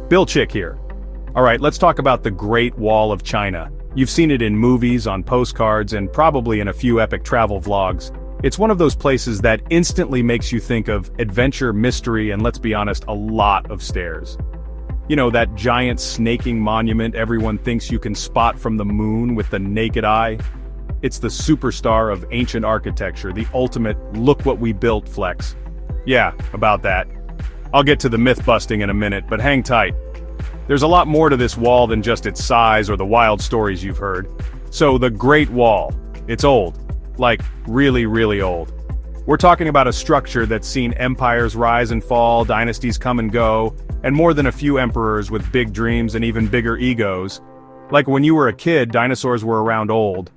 Bill Chick here. Alright, let's talk about the Great Wall of China. You've seen it in movies, on postcards, and probably in a few epic travel vlogs. It's one of those places that instantly makes you think of adventure, mystery, and let's be honest, a lot of stairs. You know, that giant snaking monument everyone thinks you can spot from the moon with the naked eye? It's the superstar of ancient architecture, the ultimate look what we built flex. Yeah, about that. I'll get to the myth busting in a minute, but hang tight. There's a lot more to this wall than just its size or the wild stories you've heard. So the Great Wall, it's old. Like, really, really old. We're talking about a structure that's seen empires rise and fall, dynasties come and go, and more than a few emperors with big dreams and even bigger egos. Like when you were a kid, dinosaurs were around old.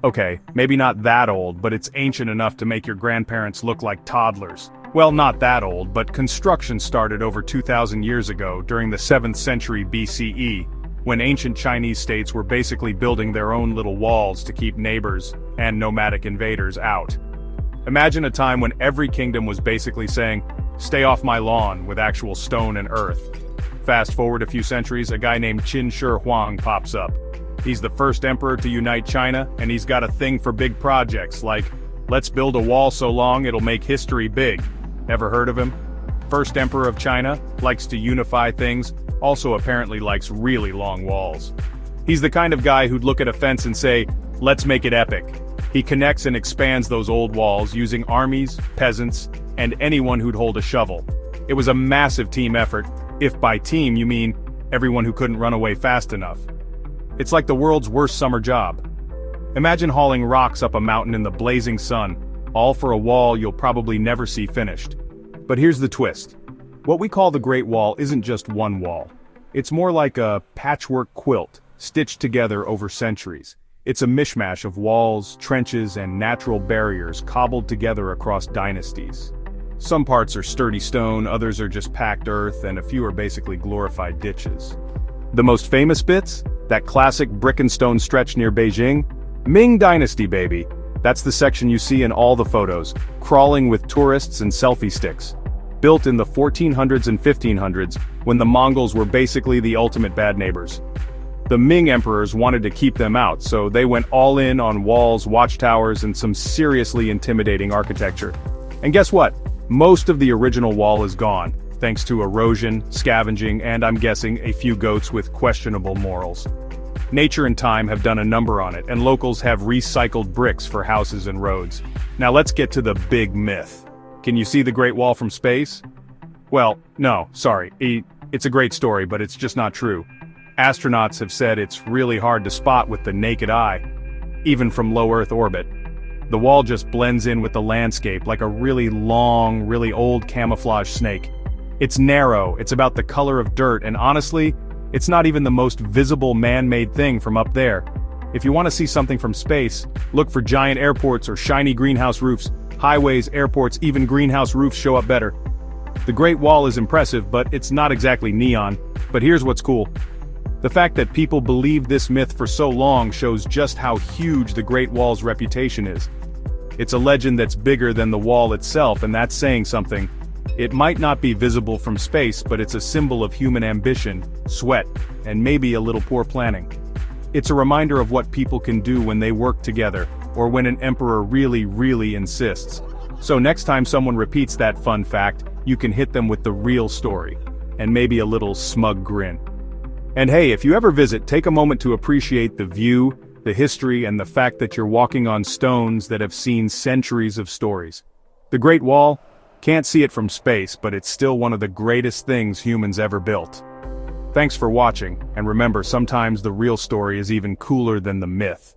Okay, maybe not that old, but it's ancient enough to make your grandparents look like toddlers. Well, not that old, but construction started over 2,000 years ago during the 7th century BCE, when ancient Chinese states were basically building their own little walls to keep neighbors and nomadic invaders out. Imagine a time when every kingdom was basically saying, "Stay off my lawn," with actual stone and earth. Fast forward a few centuries, a guy named Qin Shi Huang pops up. He's the first emperor to unite China, and he's got a thing for big projects like, let's build a wall so long it'll make history big. Ever heard of him? First emperor of China, likes to unify things, also apparently likes really long walls. He's the kind of guy who'd look at a fence and say, let's make it epic. He connects and expands those old walls using armies, peasants, and anyone who'd hold a shovel. It was a massive team effort, if by team you mean everyone who couldn't run away fast enough. It's like the world's worst summer job. Imagine hauling rocks up a mountain in the blazing sun, all for a wall you'll probably never see finished. But here's the twist. What we call the Great Wall isn't just one wall. It's more like a patchwork quilt, stitched together over centuries. It's a mishmash of walls, trenches, and natural barriers cobbled together across dynasties. Some parts are sturdy stone, others are just packed earth, and a few are basically glorified ditches. The most famous bits? That classic brick and stone stretch near Beijing? Ming Dynasty, baby. That's the section you see in all the photos, crawling with tourists and selfie sticks. Built in the 1400s and 1500s, when the Mongols were basically the ultimate bad neighbors. The Ming emperors wanted to keep them out, so they went all in on walls, watchtowers, and some seriously intimidating architecture. And guess what? Most of the original wall is gone, thanks to erosion, scavenging, and I'm guessing a few goats with questionable morals. Nature and time have done a number on it, and locals have recycled bricks for houses and roads. Now let's get to the big myth. Can you see the Great Wall from space? Well, no, sorry. It's a great story, but it's just not true. Astronauts have said it's really hard to spot with the naked eye, even from low Earth orbit. The wall just blends in with the landscape like a really long, really old camouflage snake. It's narrow, it's about the color of dirt, and honestly, it's not even the most visible man-made thing from up there. If you want to see something from space, look for giant airports or shiny greenhouse roofs. Highways, airports, even greenhouse roofs show up better. The Great Wall is impressive, but it's not exactly neon. But here's what's cool. The fact that people believed this myth for so long shows just how huge the Great Wall's reputation is. It's a legend that's bigger than the wall itself, and that's saying something. It might not be visible from space, but it's a symbol of human ambition, sweat, and maybe a little poor planning. It's a reminder of what people can do when they work together, or when an emperor really, really insists. So next time someone repeats that fun fact, you can hit them with the real story, and maybe a little smug grin. And hey, if you ever visit, take a moment to appreciate the view, the history, and the fact that you're walking on stones that have seen centuries of stories. The Great Wall? Can't see it from space, but it's still one of the greatest things humans ever built. Thanks for watching, and remember, sometimes the real story is even cooler than the myth.